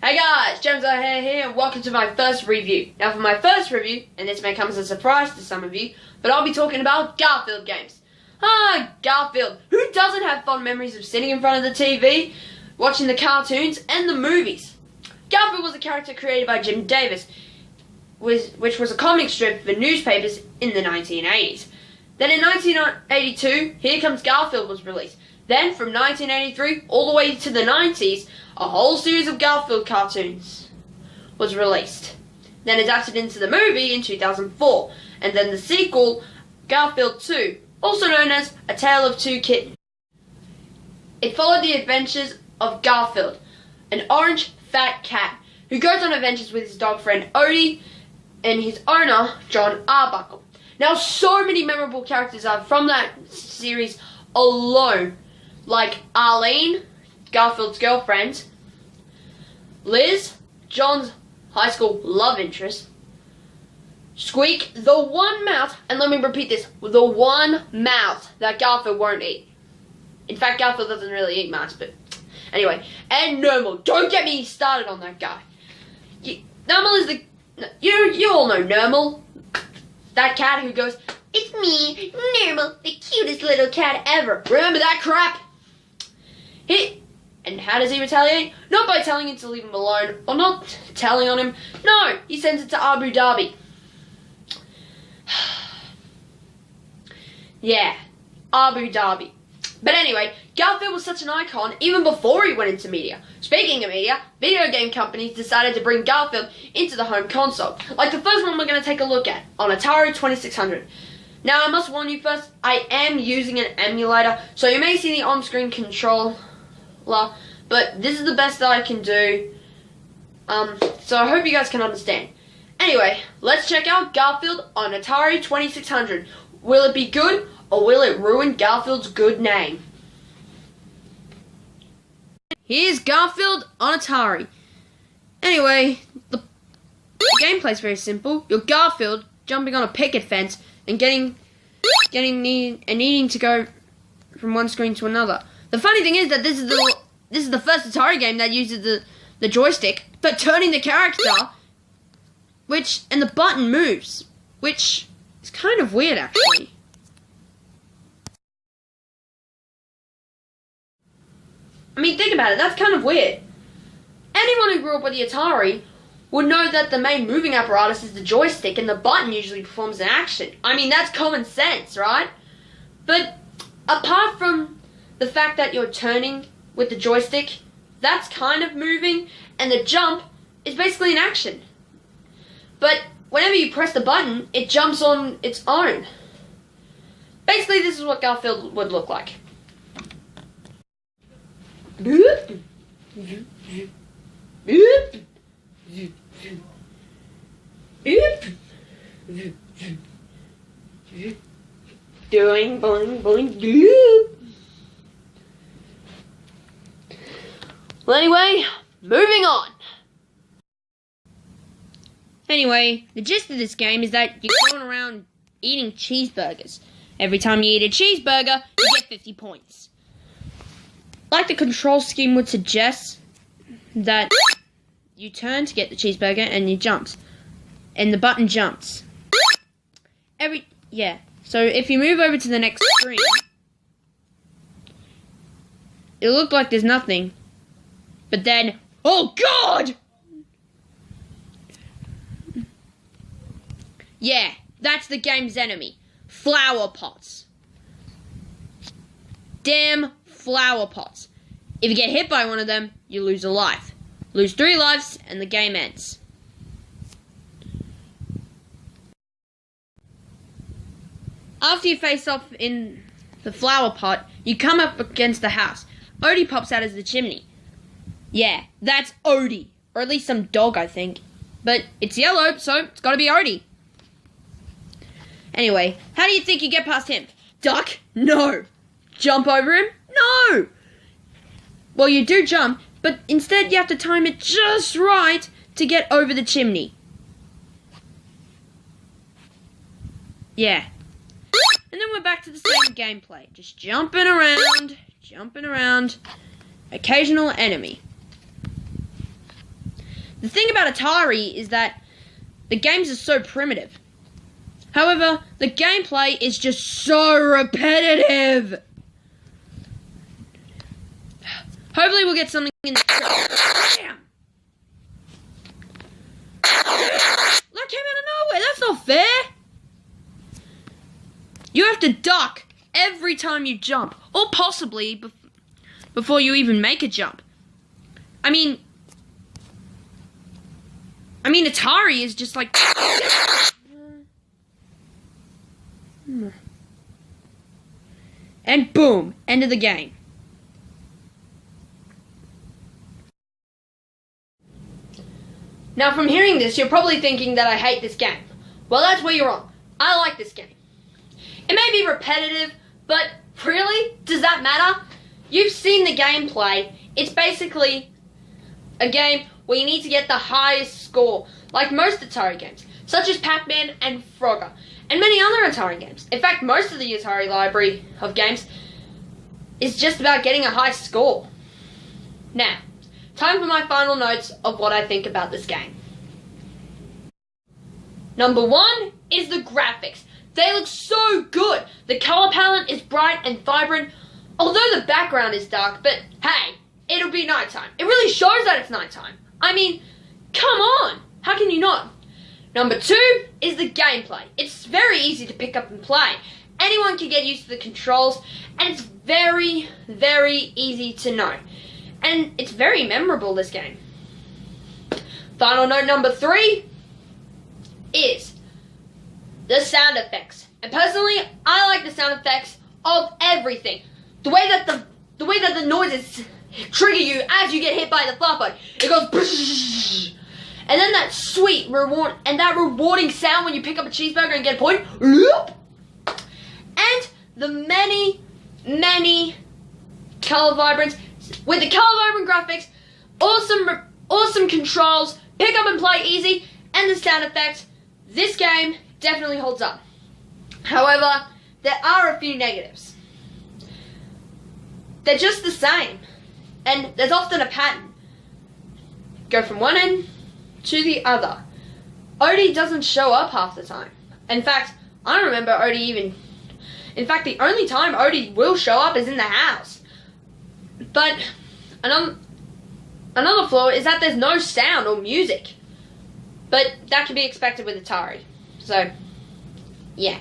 Hey guys, James here, and welcome to my first review. Now for my first review, and this may come as a surprise to some of you, but I'll be talking about Garfield games. Garfield. Who doesn't have fond memories of sitting in front of the TV, watching the cartoons and the movies? Garfield was a character created by Jim Davis, which was a comic strip for newspapers in the 1980s. Then in 1982, Here Comes Garfield was released. Then, from 1983 all the way to the 90s, a whole series of Garfield cartoons was released. Then adapted into the movie in 2004, and then the sequel, Garfield 2, also known as A Tale of Two Kittens. It followed the adventures of Garfield, an orange, fat cat who goes on adventures with his dog friend Odie and his owner, John Arbuckle. Now, so many memorable characters are from that series alone, like Arlene, Garfield's girlfriend, Liz, John's high school love interest, Squeak, the one mouth, and let me repeat this, the one mouth that Garfield won't eat. In fact, Garfield doesn't really eat much, but anyway, and Normal. Don't get me started on that guy. Normal is the, you all know Normal, that cat who goes, "It's me, Normal, the cutest little cat ever." Remember that crap? And how does he retaliate? Not by telling him to leave him alone, or not telling on him. No, he sends it to Abu Dhabi. Yeah, Abu Dhabi. But anyway, Garfield was such an icon even before he went into media. Speaking of media, video game companies decided to bring Garfield into the home console. Like the first one we're going to take a look at, on Atari 2600. Now I must warn you first, I am using an emulator, so you may see the on-screen controller, but this is the best that I can do, so I hope you guys can understand. Anyway, let's check out Garfield on Atari 2600. Will it be good, or will it ruin Garfield's good name? Here's Garfield on Atari. Anyway, the gameplay's very simple. You're Garfield jumping on a picket fence and needing to go from one screen to another. The funny thing is that this is the first Atari game that uses the joystick, but turning the character, and the button moves, which is kind of weird actually. I mean, think about it, that's kind of weird. Anyone who grew up with the Atari would know that the main moving apparatus is the joystick and the button usually performs an action. I mean, that's common sense, right? But apart from the fact that you're turning with the joystick, that's kind of moving, and the jump is basically an action. But whenever you press the button, it jumps on its own. Basically, this is what Garfield would look like. Doing boing boing doop. Well, anyway, moving on. Anyway, the gist of this game is that you're going around eating cheeseburgers. Every time you eat a cheeseburger, you get 50 points. Like the control scheme would suggest, that you turn to get the cheeseburger and you jumps. And the button jumps. So if you move over to the next screen, it'll look like there's nothing. But then, oh God! Yeah, that's the game's enemy. Flower pots. Damn flower pots. If you get hit by one of them, you lose a life. Lose 3 lives, and the game ends. After you face off in the flower pot, you come up against the house. Odie pops out as the chimney. Yeah, that's Odie. Or at least some dog, I think. But it's yellow, so it's gotta be Odie. Anyway, how do you think you get past him? Duck? No. Jump over him? No. Well, you do jump, but instead you have to time it just right to get over the chimney. Yeah. And then we're back to the same gameplay. Just jumping around, occasional enemy. The thing about Atari is that the games are so primitive. However, the gameplay is just so repetitive. Hopefully we'll get something in the... Damn! That came out of nowhere, that's not fair! You have to duck every time you jump, or possibly before you even make a jump. I mean, Atari is just like... And boom, end of the game. Now from hearing this, you're probably thinking that I hate this game. Well, that's where you're wrong. I like this game. It may be repetitive, but really, does that matter? You've seen the gameplay. It's basically a game where you need to get the highest score, like most Atari games, such as Pac-Man and Frogger, and many other Atari games. In fact, most of the Atari library of games is just about getting a high score. Now, time for my final notes of what I think about this game. Number 1 is the graphics. They look so good. The color palette is bright and vibrant, although the background is dark, but hey, it'll be nighttime. It really shows that it's nighttime. I mean, come on, how can you not? Number 2 is the gameplay. It's very easy to pick up and play. Anyone can get used to the controls, and it's very, very easy to know. And it's very memorable, this game. Final note number 3 is the sound effects. And personally, I like the sound effects of everything. The way that the noises trigger you as you get hit by the fart bug. It goes and then that sweet rewarding sound when you pick up a cheeseburger and get a point. And the many, many color vibrance with the color vibrant graphics, awesome controls, pick up and play easy, and the sound effects. This game definitely holds up. However, there are a few negatives. They're just the same, and there's often a pattern. Go from one end to the other. Odie doesn't show up half the time. In fact, I don't remember Odie even... In fact, the only time Odie will show up is in the house. But another flaw is that there's no sound or music. But that can be expected with Atari. So, yeah.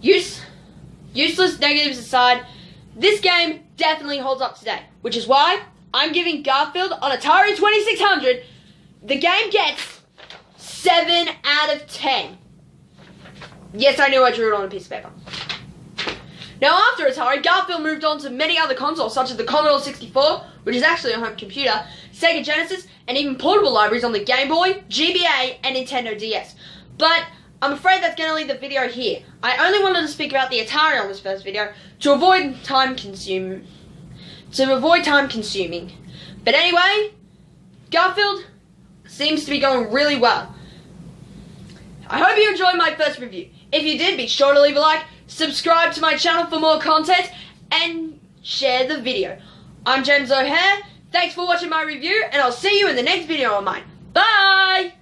Useless negatives aside, this game definitely holds up today. Which is why I'm giving Garfield on Atari 2600, the game gets 7 out of 10. Yes, I knew I drew it on a piece of paper. Now after Atari, Garfield moved on to many other consoles such as the Commodore 64, which is actually a home computer, Sega Genesis, and even portable libraries on the Game Boy, GBA, and Nintendo DS. But I'm afraid that's going to leave the video here. I only wanted to speak about the Atari on this first video to avoid time consuming. But anyway, Garfield seems to be going really well. I hope you enjoyed my first review. If you did, be sure to leave a like, subscribe to my channel for more content, and share the video. I'm James O'Hare. Thanks for watching my review, and I'll see you in the next video of mine. Bye!